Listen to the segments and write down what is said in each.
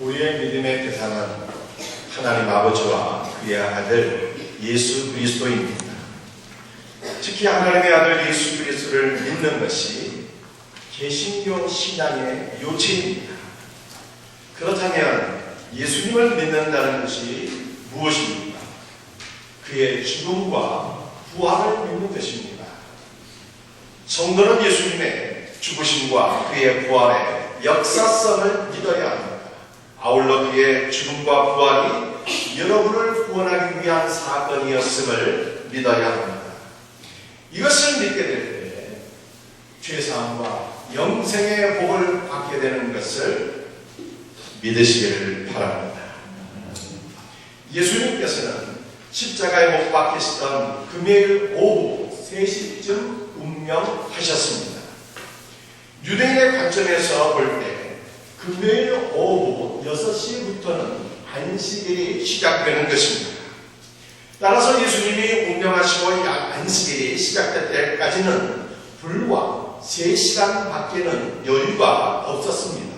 우리의 믿음의 대상은 하나님 아버지와 그의 아들 예수 그리스도입니다. 특히 하나님의 아들 예수 그리스도를 믿는 것이 개신교 신앙의 요체입니다. 그렇다면 예수님을 믿는다는 것이 무엇입니까? 그의 죽음과 부활을 믿는 것입니다. 성도는 예수님의 죽으심과 그의 부활의 역사성을 믿어야 합니다. 아울러 그의 죽음과 부활이 여러분을 구원하기 위한 사건이었음을 믿어야 합니다. 이것을 믿게 될 때 죄사함과 영생의 복을 받게 되는 것을 믿으시기를 바랍니다. 예수님께서는 십자가에 못 박히시던 금요일 오후 3시쯤 운명하셨습니다. 유대인의 관점에서 볼 때 금요일 오후 6시부터는 안식일이 시작되는 것입니다. 따라서 예수님이 운명하시고 안식일이 시작될 때까지는 불과 3시간 밖에는 여유가 없었습니다.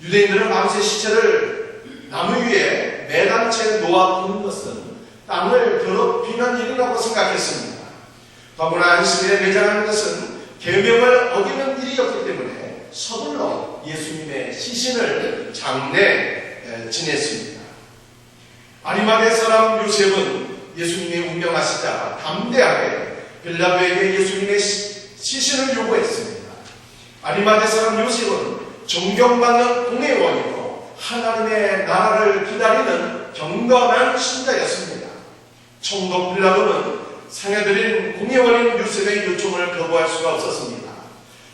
유대인들은 밤새 시체를 나무 위에 매단 채 놓아두는 것은 땅을 더럽히는 일이라고 생각했습니다. 더구나 안식일에 매장하는 것은 계명을 어기는 일이었기 때문에 서둘러 예수님의 시신을 장례 지냈습니다. 아리마대 사람 요셉은 예수님이 운명하시자 담대하게 빌라도에게 예수님의 시신을 요구했습니다. 아리마대 사람 요셉은 존경받는 공회원이고 하나님의 나라를 기다리는 경건한 신자였습니다. 총독 빌라도는 상해드린 공회원인 요셉의 요청을 거부할 수가 없었습니다.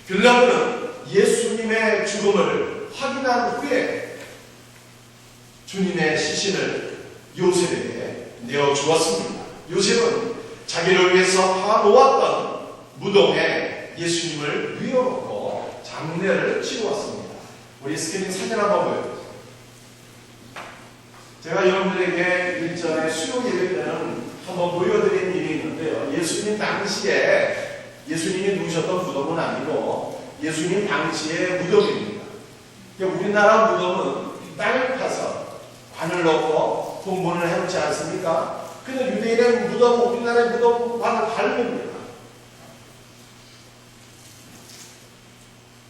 빌라도는 예수님의 죽음을 확인한 후에 주님의 시신을 요셉에게 내어주었습니다. 요셉은 자기를 위해서 파놓았던 무덤에 예수님을 뉘어놓고 장례를 치루었습니다. 우리 스크린 사진 한번 보여주세요. 제가 여러분들에게 일전에 수요 예배 때는 한번 보여드린 일이 있는데요. 예수님 당시에 예수님이 누우셨던 무덤은 아니고 예수님 당시의 무덤입니다. 우리나라 무덤은 땅을 파서 관을 넣고 공분을 해놓지 않습니까? 근데 유대인의 무덤은 우리나라의 무덤과는 다릅니다.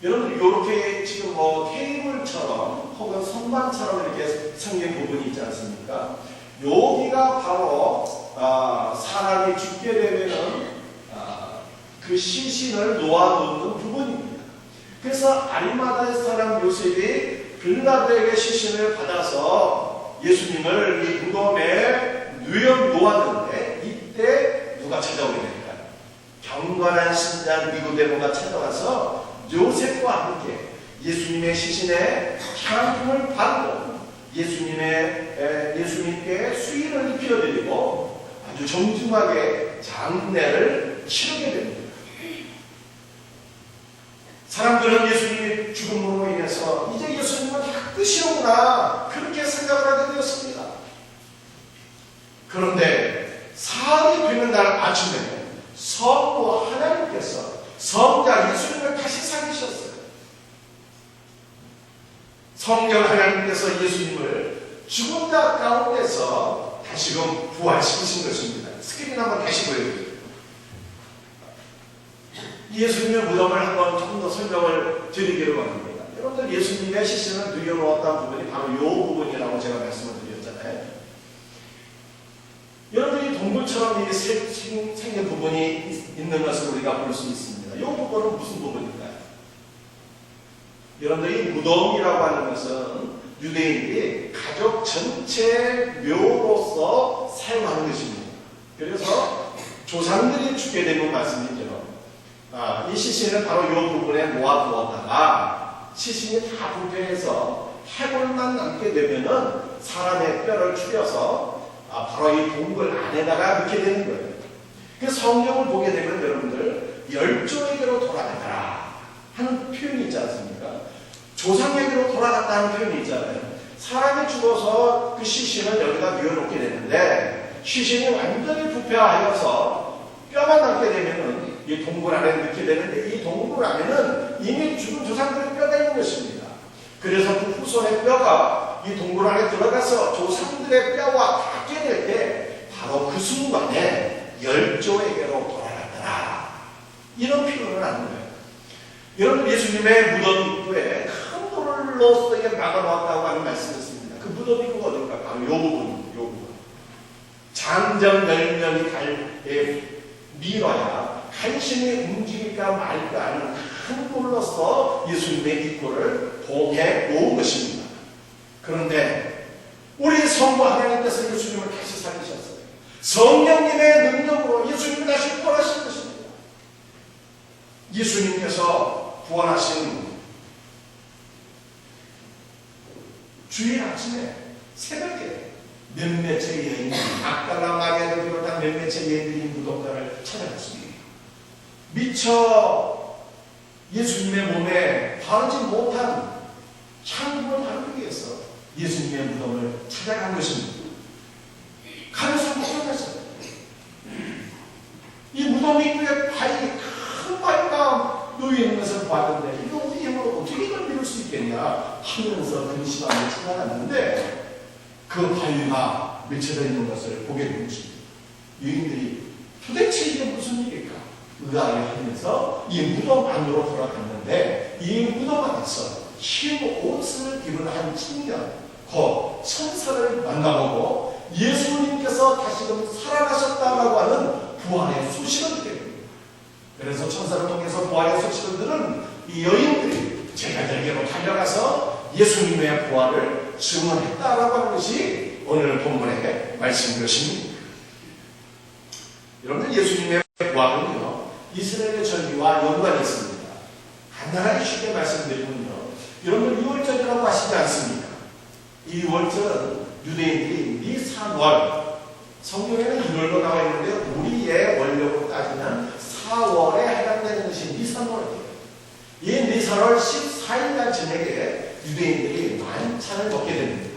여러분 이렇게 지금 테이블처럼 혹은 선반처럼 이렇게 생긴 부분이 있지 않습니까? 여기가 바로 사람이 죽게 되면은 그 시신을 놓아놓는 부분입니다. 그래서 아리마다의 사람 요셉이 빌라도에게 시신을 받아서 예수님을 이 무덤에 놓았는데 이때 누가 찾아오게 될까요? 경건한 신자 니고데모가 찾아와서 요셉과 함께 예수님의 시신에 향품을 바르고 예수님께 수의를 입혀드리고 아주 정중하게 장례를 치르게 됩니다. 사람들은 예수님의 죽음으로 인해서 이제 예수님은 다 끝이로구나 그렇게 생각을 하게 되었습니다. 그런데 사흘이 되는 날 아침에 성부 하나님께서 성자 예수님을 다시 살리셨어요. 성령 하나님께서 예수님을 죽은 자 가운데서 다시금 부활시키신 것입니다. 스크린 한번 다시 보여드릴게요. 예수님의 무덤을 한번 좀 더 설명을 드리기로 합니다. 여러분들 예수님의 시신을 누겨놓았다는 부분이 바로 이 부분이라고 제가 말씀을 드렸잖아요. 여러분들이 동굴처럼 이 생긴 부분이 있는 것을 우리가 볼 수 있습니다. 이 부분은 무슨 부분일까요? 여러분들이 무덤이라고 하는 것은 유대인들이 가족 전체 묘로서 사용하는 것입니다. 그래서 조상들이 죽게 되는 말씀이죠. 이 시신을 바로 이 부분에 모아두었다가 시신이 다 부패해서 해골만 남게 되면은 사람의 뼈를 추려서 바로 이 동굴 안에다가 넣게 되는 거예요. 그래서 성경을 보게 되면 여러분들 열조에게로 돌아가라 하는 표현이 있지 않습니까? 조상에게로 돌아갔다 하는 표현이 있잖아요. 사람이 죽어서 그 시신을 여기다 뉘어놓게 되는데 시신이 완전히 부패하여서 뼈만 남게 되면은 이 동굴 안에 넣게 되는데 이 동굴 안에는 이미 죽은 조상들의 뼈가 있는 것입니다. 그래서 그 후손의 뼈가 이 동굴 안에 들어가서 조상들의 뼈와 닿게 될 때 바로 그 순간에 열조에게로 돌아갔더라. 이런 표현을 하는 거예요. 여러분, 예수님의 무덤 입구에 큰 돌로 쓰게 막아놓았다고 하는 말씀이 있습니다. 그 무덤 입구가 어딜까? 바로 요 부분. 장정 10명이 달에 밀어야 간신히 움직일까 말까 하는 큰 돌로서 예수님의 입구를 봉해 놓은 것입니다. 그런데 우리 성부 하나님께서 예수님을 다시 살리셨어요. 성령님의 능력으로 예수님을 다시 부활하신 것입니다. 예수님께서 부활하신 주일 아침에 새벽에 몇몇의 여인들이, 막달라 마리아를 비롯한 몇몇의 여인들이 무덤가를 찾아갔습니다. 미처 예수님의 몸에 바르지 못한 향품을 바르기 위해서 예수님의 무덤을 찾아간 것입니다. 가면서 못찾았어요. 이 무덤 입구에 큰 바위가 놓여 있는 것을 봤는데 이거 우리 힘으로 어떻게 이걸 밀을 수 있겠냐 하면서 근심하며 찾아갔는데 그 바위가 맺혀져 있는 것을 보게 된 것입니다. 유인들이 도대체 이게 무슨 일일까 의아해하면서 이 무덤 안으로 돌아갔는데 이 무덤 안에서 흰 옷을 입은 한 청년, 곧 천사를 만나보고 예수님께서 다시금 살아나셨다라고 하는 부활의 소식을 듣게 됩니다. 그래서 천사를 통해서 부활의 소식을 들은 이 여인들이 제자들에게로 달려가서 예수님의 부활을 증언했다라고 하는 것이 오늘 본문의 말씀인 것입니다. 여러분들, 예수님의 부활은요 이스라엘의 절기와 연관이 있습니다. 간단하게 쉽게 말씀드리면요, 여러분 유월절이라고 하시지 않습니까? 이 유월절은 유대인들이 니산월, 성경에는 1월로 나와 있는데 우리의 원료로 따지면 4월에 해당되는 것이 니산월이에요. 이 니산월 14일날 저녁에 유대인들이 만찬을 먹게 됩니다.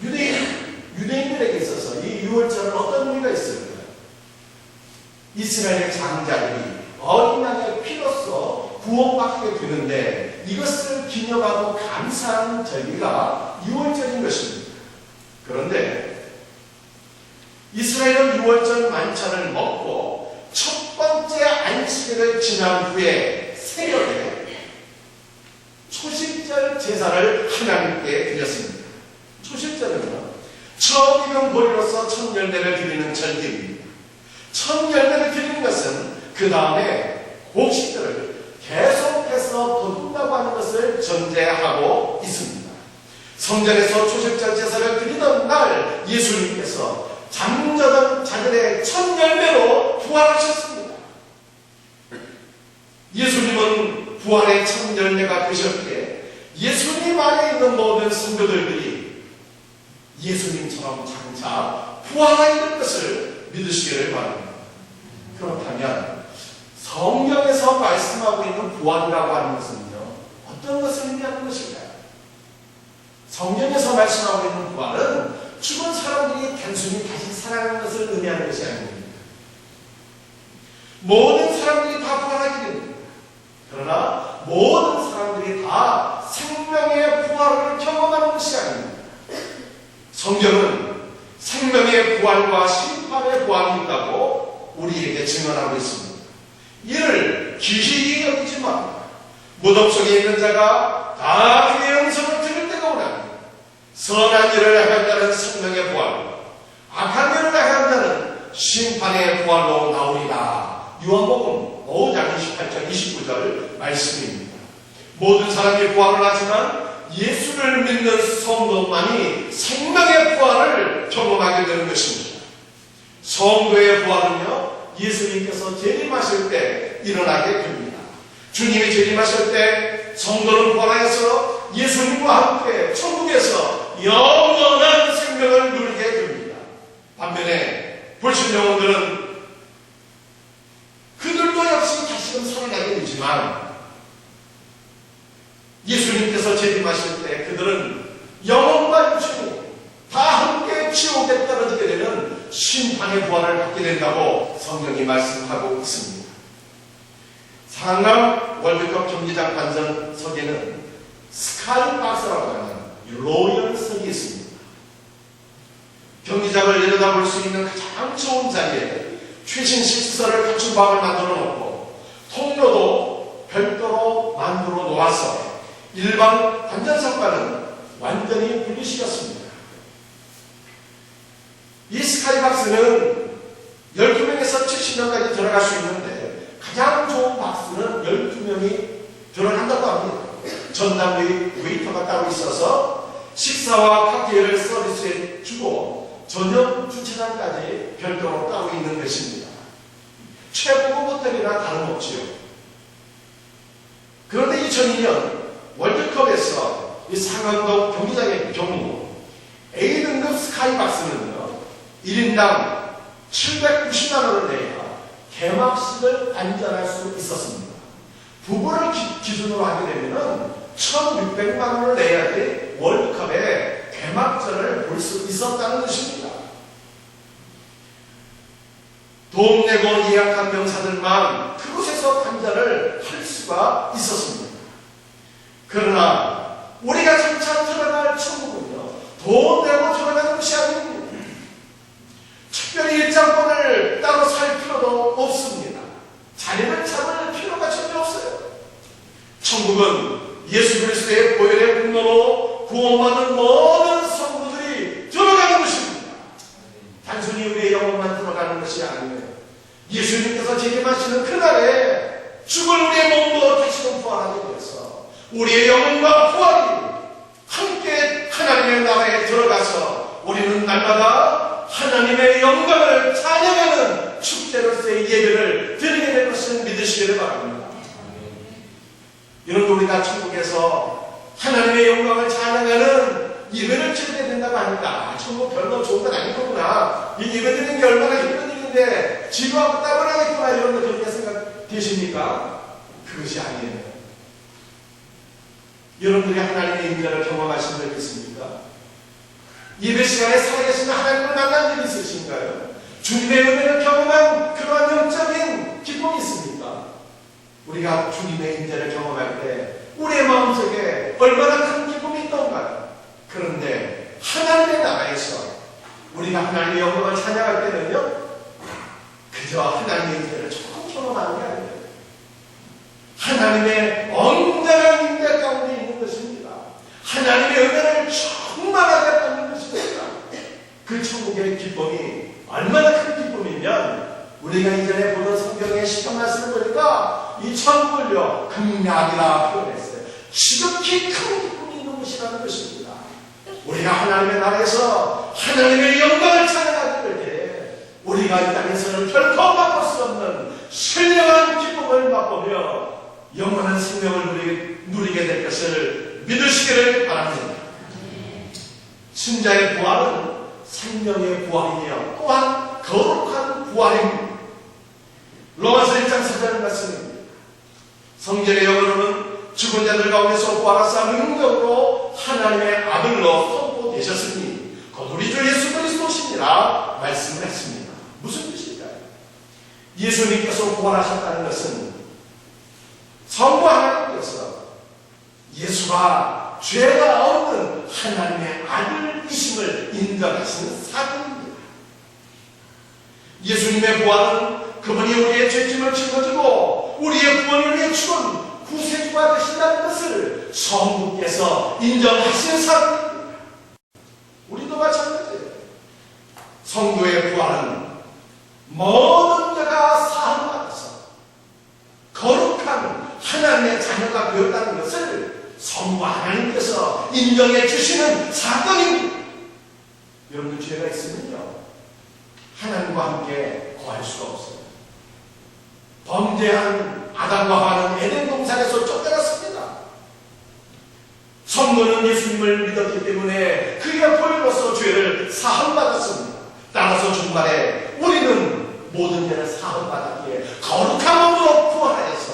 유대인들에게 있어서 이 유월절은 어떤 의미가 있을까요? 이스라엘의 장자들이 어린 양의 피로써 구원받게 되는데 이것을 기념하고 감사하는 절기가 유월절인 것입니다. 그런데 이스라엘은 유월절 만찬을 먹고 첫 번째 안식일을 지난 후에 새벽에 초실절 제사를 하나님께 드렸습니다. 초실절은요, 처음 익은 보리로서 첫 열매를 드리는 절기입니다. 첫 열매를 드리는 것은 그 다음에 곡식들을 계속해서 거둔다고 하는 것을 전제하고 있습니다. 성전에서 초실절 제사를 드리던 날 예수님께서 잠자던 자들의 첫 열매로 부활하셨습니다. 예수님은 부활의 첫 열매가 되셨기에 예수님 안에 있는 모든 성도들이 예수님처럼 장차 부활하게 될 것을 믿으시기를 바랍니다. 그렇다면 성경에서 말씀하고 있는 부활이라고 하는 것은요, 어떤 것을 의미하는 것일까요? 성경에서 말씀하고 있는 부활은 죽은 사람들이 단순히 다시 살아나는 것을 의미하는 것이 아닙니다. 모든 사람들이 다 부활하게 됩니다. 그러나 모든 사람들이 다 생명의 부활을 경험하는 것이 아닙니다. 성경은 생명의 부활과 심판의 부활이 있다고 우리에게 증언하고 있습니다. 이를 기이히 여기지 말라. 무덤 속에 있는 자가 다 그의 음성을 들을 때가 오나니 선한 일을 행한다는 생명의 부활, 악한 일을 행한다는 심판의 부활로 나오리라. 요한복음 5장 28절 29절 말씀입니다. 모든 사람이 부활을 하지만 예수를 믿는 성도만이 생명의 부활을 경험하게 되는 것입니다. 성도의 부활은요, 예수님께서 재림하실 때 일어나게 됩니다. 주님이 재림하실 때 성도는 부활하여서 예수님과 함께 천국에서 영원한 생명을 누리게 됩니다. 반면에 불신영혼들은 그들도 역시 다시금 살아나게 되지만 예수님께서 재림하실 때 그들은 영혼과 육신이 다 함께 지옥에 떨어지게 되는 심판의 부활을 받게 된다고 성경이 말씀하고 있습니다. 상암 월드컵 경기장 관전석에는 스카이박스라고 하는 로열석이 있습니다. 경기장을 내려다볼 수 있는 가장 좋은 자리에 최신 시설을 갖춘 방을 만들어 놓고 통로도 별도로 만들어 놓아서 일반 관전석과는 완전히 분리시켰습니다. 이 스카이박스는 12명에서 70명까지 들어갈 수 있는데 가장 좋은 박스는 12명이 들어간다고 합니다. 전담 웨이터가 따로 있어서 식사와 칵테일을 서비스해 주고 저녁 주차장까지 별도로 따로 있는 것입니다. 최고급 호텔이나 다름없지요. 그런데 2002년 월드컵에서 이 상암동 경기장의 경우 A등급 스카이박스는요 1인당 790만원을 내야 개막식을 관전할 수 있었습니다. 부부를 기준으로 하게 되면 1600만원을 내야지 월드컵의 개막전을 볼 수 있었다는 것입니다. 돈 내고 예약한 명사들만 그곳에서 관전을 할 수가 있었습니다. 그러나 우리가 진짜 들어갈 천국은요 돈 내고 들어가는 것이 아닙니다. 특별히 일장권을 따로 살 필요도 없습니다. 자리를 잡을 필요가 전혀 없어요. 천국은 예수 그리스도의 보혈의 분노로 구원받은 모든 성도들이 들어가는 것입니다. 단순히 우리의 영혼만 들어가는 것이 아니에요. 예수님께서 재림하시는 그날에 죽을 우리의 몸도 다시금 부활하게 되어서 우리의 영혼과 부활이 함께 하나님의 나라에 들어가서 우리는 날마다 하나님의 영광을 찬양하는 축제로서의 예배를 드리게 될 것을 믿으시기를 바랍니다. 여러분, 우리가 천국에서 하나님의 영광을 찬양하는 예배를 드리게 된다고 하니까 천국 별로 좋은 건 아니구나, 이 예배 드리는 게 얼마나 힘든 일인데 지루하고 따분하겠구나, 여러분 그렇게 생각되십니까? 그것이 아니에요. 여러분들이 하나님의 임재를 경험하신 적 있습니까? 예배 시간에 살아계신 하나님을 만난 적이 있으신가요? 주님의 은혜를 경험한 그러한 영적인 기쁨이 있습니까? 우리가 주님의 임재를 경험할 때 우리의 마음속에 얼마나 큰 기쁨이 있던가요? 그런데 하나님의 나라에서 우리가 하나님의 영광을 찬양할 때는요 그저 하나님의 임재를 조금 경험하는 게 아니에요. 하나님의 온전한 임재 가운데 있는 것입니다. 하나님의 은혜를 충만하게 받는 것입니다. 그 천국의 기쁨이 얼마나 큰 기쁨이면 우리가 이전에 보던 성경의 시편 말씀을 보니까 이 천국을요 극락이라 표현했어요. 지극히 큰 기쁨이 있는 것이라는 것입니다. 우리가 하나님의 나라에서 하나님의 영광을 찬양하게 될 때 우리가 이 땅에서는 결코 맛볼 수 없는 신령한 기쁨을 맛보며 영원한 생명을 누리게 될 것을 믿으시기를 바랍니다. 신자의 부활은 생명의 부활이며 또한 거룩한 부활입니다. 로마서 1장 4절 말씀입니다. 성경의 영어로는 죽은 자들 가운데서 부활하사 능력으로 하나님의 아들로 선포되셨으니 곧 우리 주 예수 그리스도시니라 말씀을 했습니다. 무슨 뜻일까요? 예수님께서 부활하셨다는 것은 성부 하나님께서 예수가 죄가 없는 하나님의 아들이심을 인정하시는 사건입니다. 예수님의 부활은 그분이 우리의 죄짐을 짊어지고 우리의 구원을 위해 죽은 구세주가 되신다는 것을 성부께서 인정하시는 사건입니다. 우리도 마찬가지예요. 성도의 부활은 모든 죄가 사함받아서 거룩한 하나님의 자녀가 되었다는 것을 성부 하나님께서 인정해 주시는 사건입니다. 여러분들 죄가 있으면요 하나님과 함께 거할 수가 없어요. 범죄한 아담과 하와는 에덴 동산에서 쫓겨났습니다. 성도는 예수님을 믿었기 때문에 그의 보혈로서 죄를 사함받았습니다. 따라서 중간에 우리는 모든 죄를 사함받았기에 거룩한 몸으로 부활하여서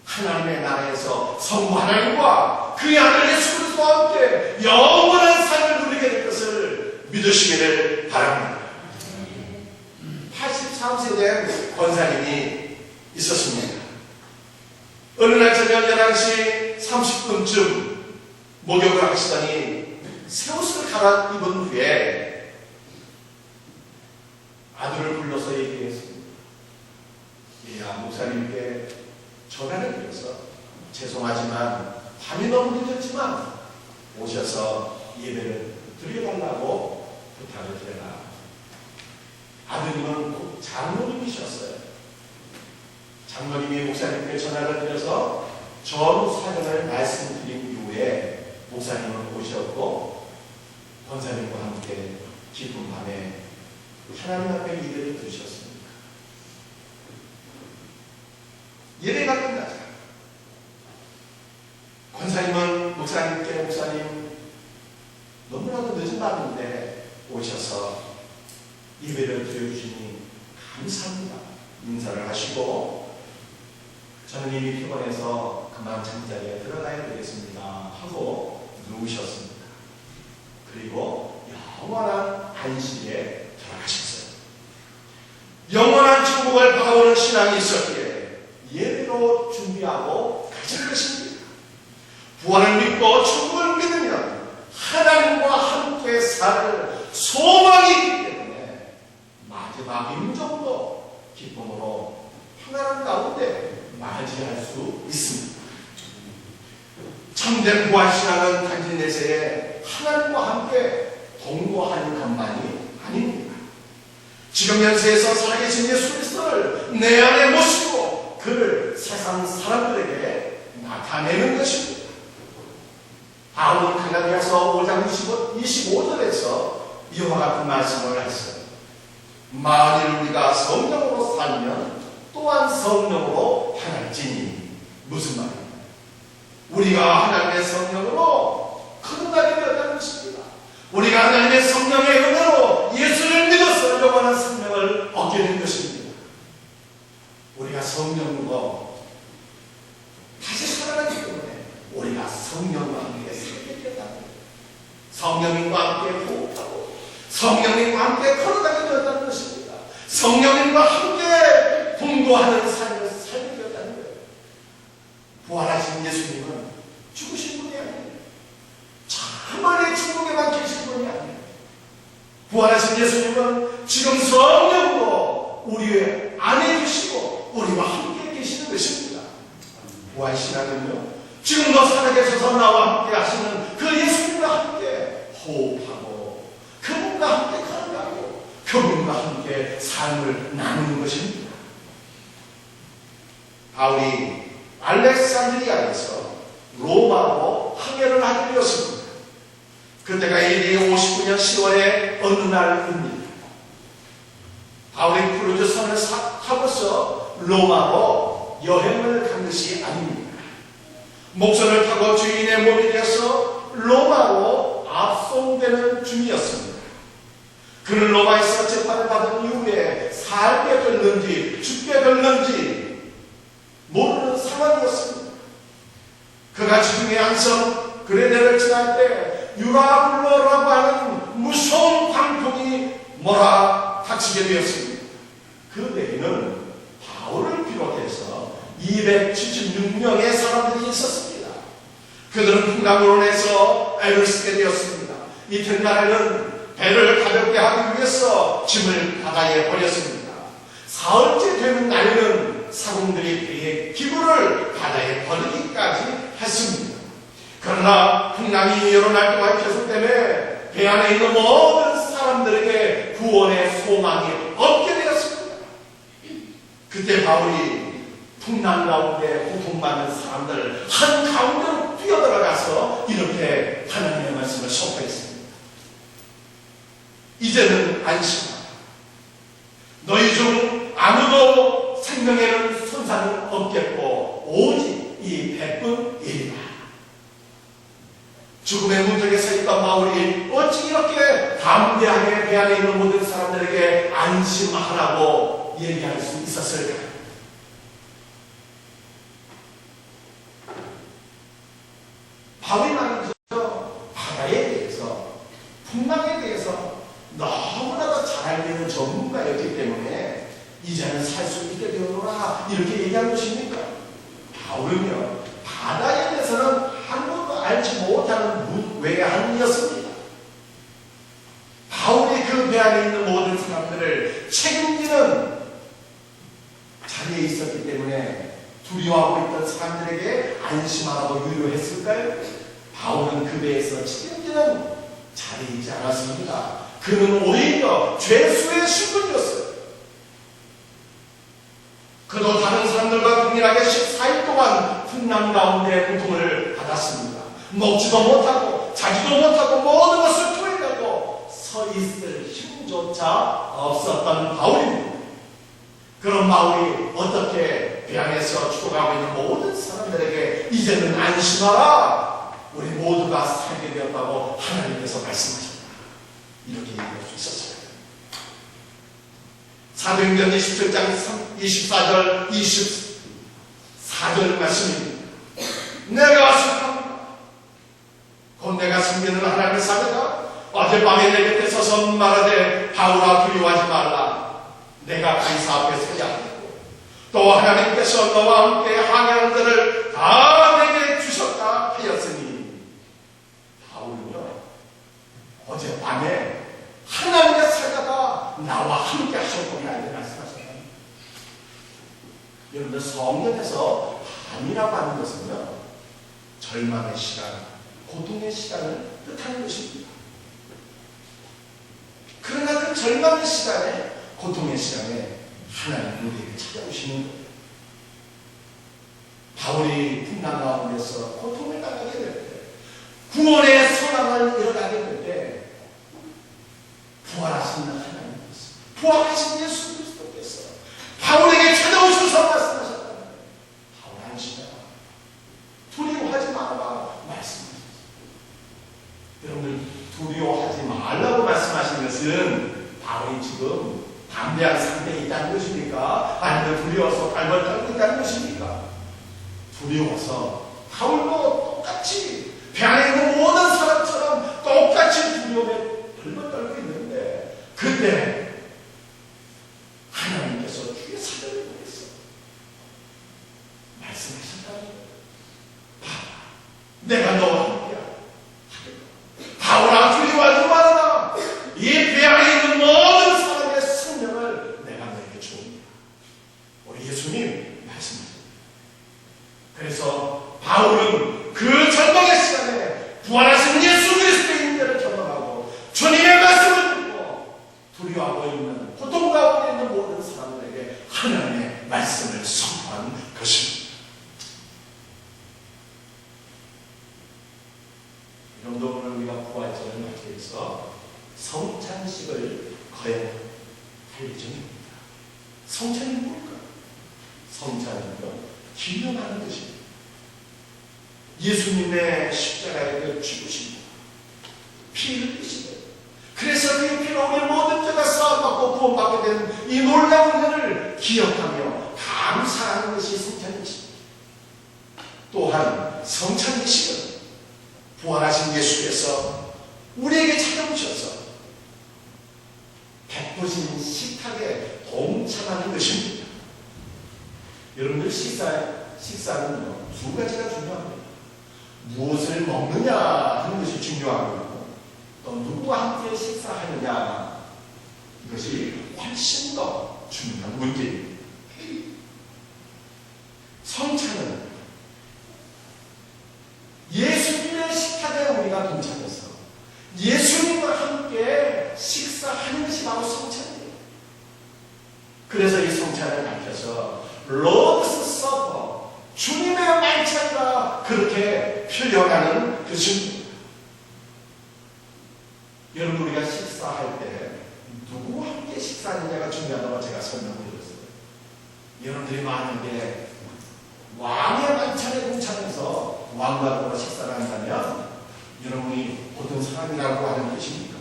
하나님의 나라에서 성부 하나님과 그의 아들 예수 그리스도와 함께 영원한 삶을 누리게 될 것을 믿으시기를 바랍니다. 83세 된 권사님이 있었습니다. 어느 날 저녁 11시 30분쯤 목욕을 하시더니 새 옷을 갈아입은 후에 아들을 불러서 얘기했습니다. 야, 목사님께 전화를 드려서 죄송하지만 밤이 너무 늦었지만 오셔서 예배를 드려달라고 부탁을 드려라. 아드님은 꼭 장로님이셨어요. 장로님이 목사님께 전화를 드려서 전후 사정을 말씀드린 이후에 목사님은 오셨고 권사님과 함께 기쁜 밤에 하나님 앞에 예배를 드리셨습니다. 예배가 끝나자 권사님은 목사님께 목사님 너무나도 늦은 밤인데 오셔서 예배를 드려주시니 감사합니다. 인사를 하시고 저는 이미 피곤해서 그만 잠자리에 들어가야 되겠습니다 하고 누우셨습니다. 그리고 영원한 안식에 들어가셨어요. 영원한 천국을 바라보는 신앙이 있었기에 예배로 준비하고 가진 것입니다. 부활을 믿고 천국을 믿으면 하나님과 함께 살 소망이 있기 때문에 마지막 임종도 기쁨으로 평안한 가운데 맞이할 수 있습니다. 참된 부활신앙은 단지 내세에 하나님과 함께 동거하는 것만이 아닙니다. 지금 현세에서 살아계신 예수 그리스도를 내 안에 모시고 그를 세상 사람들에게 나타내는 것입니다. 바울은 갈라디아서 5장 25절에서 이와 같은 말씀을 했어요. 만일 우리가 성령으로 살면 또한 성령으로 행할지니. 무슨 말입니까? 우리가 하나님의 성령으로 거듭나게 되었다는 것입니다. 우리가 하나님의 성령의 은혜로 예수를 믿어서 영원한 생명을 얻게 된 것입니다. 우리가 성령으로 다시 살아나기 때문에 우리가 성령과 함께 살게 되었다는 것입니다. 성령님과 함께 호흡하고 성령님과 함께 걸어가게 되었다는 것입니다. 성령님과 함께 동거하는 삶을 살게 되었다는 거예요. 부활하신 예수님은 죽으신 분이 아니에요. 차마리 천국에만 계신 분이 아니에요. 부활하신 예수님은 지금 성령으로 우리 안에 계시고 우리와 함께 계시는 것입니다. 부활신앙은요, 지금도 살아계셔서 나와 함께 하시는 그 예수님과 함께 호흡하고 그분과 함께 걸어가고 그분과 함께 삶을 나누는 것입니다. 바울이 알렉산드리아에서 로마로 항해를 하게 되었습니다. 그때가 AD 59년 10월의 어느 날입니다. 바울이 크루즈 선을 타고서 로마로 여행을 간 것이 아닙니다. 목선을 타고 주인의 몸이 되어서 로마로 압송되는 중이었습니다. 그는 로마에서 재판을 받은 이후에 살게 됐는지 죽게 됐는지 모르는 상황이었습니다. 그가 지중해 안성 그레네를 지날 때 유라블로라고 하는 무서운 광풍이 몰아닥치게 되었습니다. 그 내에는 바울을 비롯해서 276명의 사람들이 있었습니다. 그들은 풍랑으로 인해서 애를 쓰게 되었습니다. 이튿날에는 배를 가볍게 하기 위해서 짐을 바다에 버렸습니다. 사흘째 되는 날에는 사공들이 배의 기구를 바다에 버리기까지 했습니다. 그러나 풍랑이 여러 날 동안 계속되며 배 안에 있는 모든 사람들에게 구원의 소망이 없게 되었습니다. 그때 바울이 풍랑 가운데 고통받는 사람들 한가운데로 뛰어들어가서 이렇게 하나님의 말씀을 선포했습니다. 이제는 안심하라. 너희 중 아무도 생명에는 손상은 없겠고 오직 이 백분이리라. 죽음의 문턱에 서 있던 바울이 어찌 이렇게 담대하게 배 안에 있는 모든 사람들에게 안심하라고 얘기할 수 있었을까? 바울이 말이죠. 바다에 대해서, 풍랑에 대해서 너무나도 잘 알고 있는 전문가였기 때문에 이제는 살 수 있게 되었노라 이렇게 얘기한 것입니까? 바울은요, 바다에 대해서는 한 번도 알지 못하는 외환이었습니다. 바울이 그 배 안에 있는 모든 사람들을 책임지는 자리에 있었기 때문에 두려워하고 있던 사람들에게 안심하라고 유효했을까요? 바울은 그 배에서 책임지는 자리에 있지 않았습니다. 그는 오히려 죄수의 신분이었어요. 그도 다른 사람들과 동일하게 14일 동안 풍랑 가운데 고통을 받았습니다. 먹지도 못하고 자지도 못하고 모든 것을 토해내고 서 있을 힘조차 없었던 바울입니다. 그런 바울이 어떻게 배 안에서 죽어가고 있는 모든 사람들에게 이제는 안심하라, 우리 모두가 살게 되었다고 하나님께서 말씀하십니다. 이렇게 얘기할 수 있었어요. 사도행전 27장 24절 24절 말씀입니다. 내가 속합니다. 곧 내가 섬기는 하나님의 사자가 어젯밤에 내 곁에 서서 말하되 바울아 두려워하지 말라. 내가 가이사 앞에 서야 하고 또 하나님께서 너와 함께 항해하는 자를 다 내게 주셨다 하였으니, 바울은요 어젯밤에 하나님의 사자가 나와 함께 하셨구나 이렇게 말씀하셨습니다. 여러분들 성경에서 밤이라고 하는 것은요 절망의 시간, 고통의 시간을 뜻하는 것입니다. 그러나 그 절망의 시간에, 고통의 시간에 하나님 우리에게 찾아오시는 거예요. 바울이 풍랑 가운데서 고통을 당하게 될 때, 구원의 소망을 이뤄가게 될 때, 부활하신 하나님께서, 부활하신 예수 그리스도께서 바울에게 찾아오셔서 말씀하셨다는 거예요. 바울 안심해라, 두려워하지 말아라 말씀하셨어요. 여러분들 두려워하지 말라고 말씀하신 것은 바울이 지금 담대한 상태에 있다는 것입니까? 아니면 두려워서 발벌 떨고 있다는 것입니까? 두려워서 바울도 똑같이 배 안에 있는 모든 사람처럼 똑같이 두려움에 발벌 떨고 있는데, 그때 하나님께서 주의 사자를 보내서 말씀하셨다는 거예요. 내가 너와 함께야. 바울아 두려워하지 말아라. 이 배 안에 있는 모든 사람의 생명을 내가 너에게 줍니다. 우리 예수님 말씀하십니다. 그래서 바울은 그 절망의 시간에 부활하신 예수 그리스도의 임재를 경험하고 주님의 말씀을 듣고 두려워하고 있는, 고통 가운데 있는 모든 사람들에게 하나님의 말씀을 선포한 것입니다. 여러분도 오늘 우리가 부활절을 맞이해서 성찬식을 거행할 예정입니다. 성찬이 뭘까요? 성찬은요, 기념하는 것입니다. 예수님의 십자가에 죽으십니다. 피 흘리시고, 그래서 그 피로 우리 모든 죄가 사함받고 구원받게 된 이 놀라운 은혜를 기억하며 감사하는 것이 성찬이십니다. 또한 성찬이식은 부활하신 예수께서 우리에게 찾아오셔서 베푸신 식탁에 동참하는 것입니다. 여러분들 식사는요 두 가지가 중요합니다. 무엇을 먹느냐 하는 것이 중요하고, 또 누구와 함께 식사하느냐, 이것이 훨씬 더 중요한 문제입니다. 성찬은 예수님의 식탁에 우리가 동참해서 예수님과 함께 식사하는 것이 바로 성찬이에요. 그래서 이 성찬을 밝혀서 로드스 서퍼, 주님의 만찬이라 그렇게 표현하는 것입니다. 여러분, 우리가 식사할 때 누구와 함께 식사하느냐가 중요하다고 제가 설명드렸어요. 여러분들이 만약에 왕의 만찬에 동참해서 왕과 더불어 식사를 한다면 여러분이 어떤 사람이라고 하는 것입니까?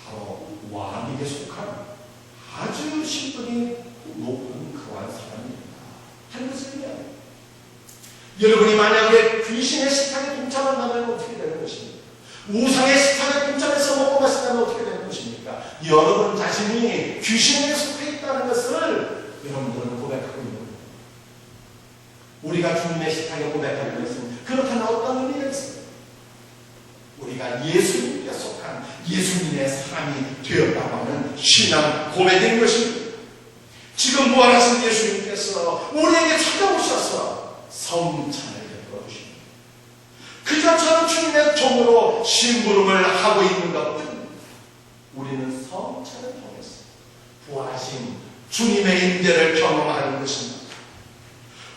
바로 왕에게 속한 아주 신분이 높은 그러한 사람입니다 하는 것을 의미합니다. 여러분이 만약에 귀신의 식탁에 동참한다면 어떻게 되는 것입니까? 우상의 식탁에 동참해서 먹고 마신다면 어떻게 되는 것입니까? 여러분 자신이 귀신에 속해 있다는 것을 여러분들은 고백하고 있는 겁니다. 우리가 주님의 식탁에 고백하는 것은 그렇다면 어떤 의미가 있습니까? 우리가 예수님께 속한 예수님의 사람이 되었다고 하는 신앙 고백인 것입니다. 지금 부활하신 예수님께서 우리에게 찾아오셔서 성찬을 베풀어 주십니다. 그저 저는 주님의 종으로 심부름을 하고 있는 것뿐 우리는 성찬을 통해서 부활하신 주님의 임재를 경험하는 것입니다.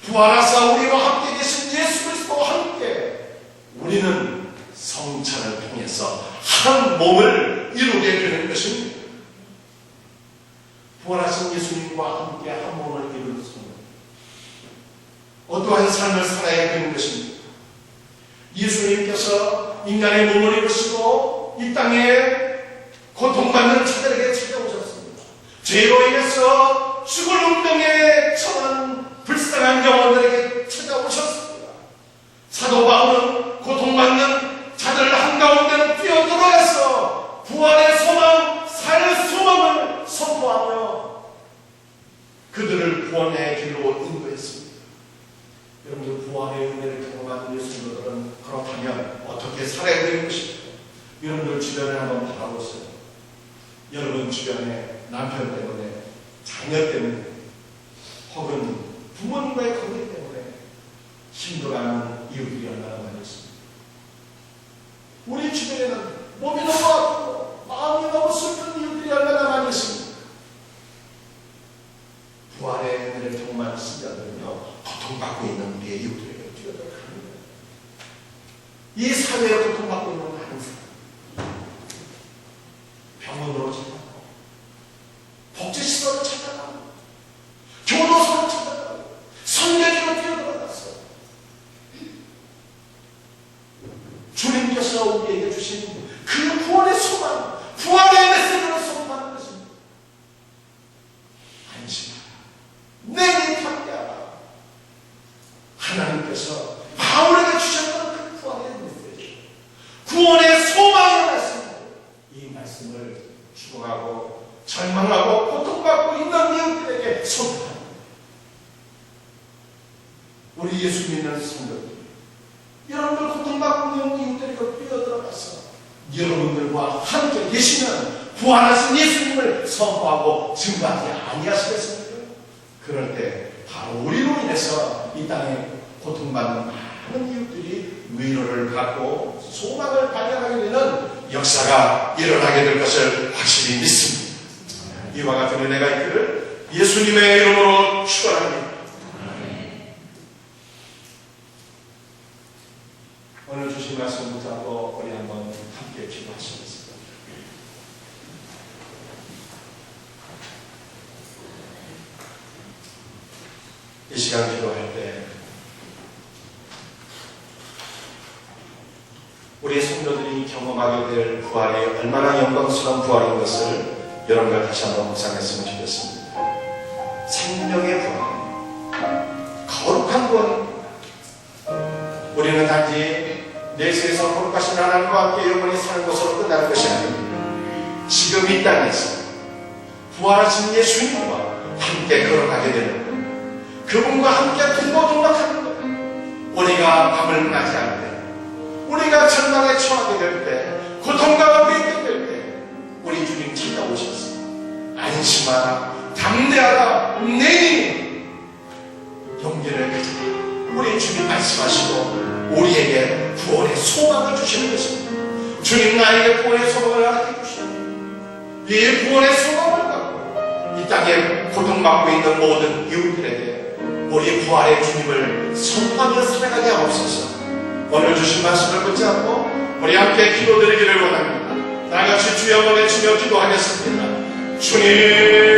부활하사 우리와 함께 계신 예수 그리스도와 함께 우리는 성찬을 통해서 한 몸을 이루게 되는 것입니다. 부활하신 예수님과 함께 한 몸을 이루는 순간 어떠한 삶을 살아야 되는 것입니까? 예수님께서 인간의 몸을 입으시고 이 땅에 고통받는 자들에게 찾아오셨습니다. 죄로 인해서 죽을 운명에 처한 불쌍한 영혼들에게 찾아오셨습니다. 사도 바울은 고통받는 자들 한가운데로 뛰어들어가서 부활의 소망, 살 소망을 선포하며 그들을 구원의 길로 인도했습니다. 여러분들 부활의 은혜를 경험하는 예수님들은 그렇다면 어떻게 살아야 되는 것입니까? 여러분들 주변에 한번 바라보세요. 여러분 주변에 남편 때문에, 자녀 때문에, 혹은 부모님과의 관계 때문에 힘들어하는 이유들이 얼마나 많이 있습니다. 우리 주변에는 몸이 너무 아프고 마음이 너무 슬픈 이유들이 얼마나 많이 있습니다. 부활의 은혜를 경험하는 신자들은요, 고통받고 있는 우리의 이웃들에게 뛰어들어갑니다. 이 사회에 고통받고 있는 많은 사람, 병원으로 찾아가고, 복지시설을 찾아가고, 교도소를 찾아가고, 선교지로 뛰어들어갔어요. 주님께서 우리에게 주신 그 구원의 소망, 부활의 메시지를 선포하는 것입니다. 안심하라. 내게 담대하라. 하나님께서 바울에게 주셨던 그 구원의 메시지, 구원의 소망의 말씀, 이 말씀을 죽어가고 절망하고 고통받고 있는 이웃들에게 선포합니다. 우리 예수 믿는 성도들, 여러분들 고통받고 있는 이웃들에게 뛰어들어가서 여러분들과 함께 계시는 부활하신 예수님을 선포하고 증거하지 아니하시겠습니까? 그럴 때 바로 우리로 인해서 이 땅에 고통받는 많은 이웃들이 위로를 갖고 소망을 발견하게 되는 역사가 일어나게 될 것을 확실히 믿습니다. 이와 같은 은혜가 있기를 예수님의 이름으로 축원합니다. 오늘 주신 말씀 붙잡고 우리 한번 함께 기도하시겠습니다. 이 시간 기도할 때 우리 성도들이 경험하게 될 부활이 얼마나 영광스러운 부활인 것을 여러분과 다시 한번 묵상했으면 좋겠습니다. 생명의 부활, 거룩한 부활입니다. 우리는 단지 내세에서 거룩하신 하나님과 함께 영원히 사는 것으로 끝나는 것이 아닙니다. 지금 이 땅에서 부활하신 예수님과 함께 걸어가게 되는 것, 그분과 함께 동고동락하는 것, 우리가 밤을 맞이할 때, 우리가 절망에 처하게 될 때, 고통과 가운데 있게 될 때, 우리 주님 찾아오셔서 안심하라, 담대하라, 내니 용기를 가져라, 우리 주님 말씀하시고 우리에게 구원의 소망을 주시는 것입니다. 주님 나에게 구원의 소망을 알게 주시고 이 구원의 소망을 갖고 이 땅에 고통받고 있는 모든 이웃들에게 우리 부활의 주님을 선포하며 살아가게 하옵소서. 오늘 주신 말씀을 붙잡고 우리 함께 기도드리기를 원합니다. 다같이 주여 한번 외치며 기도하겠습니다. 주님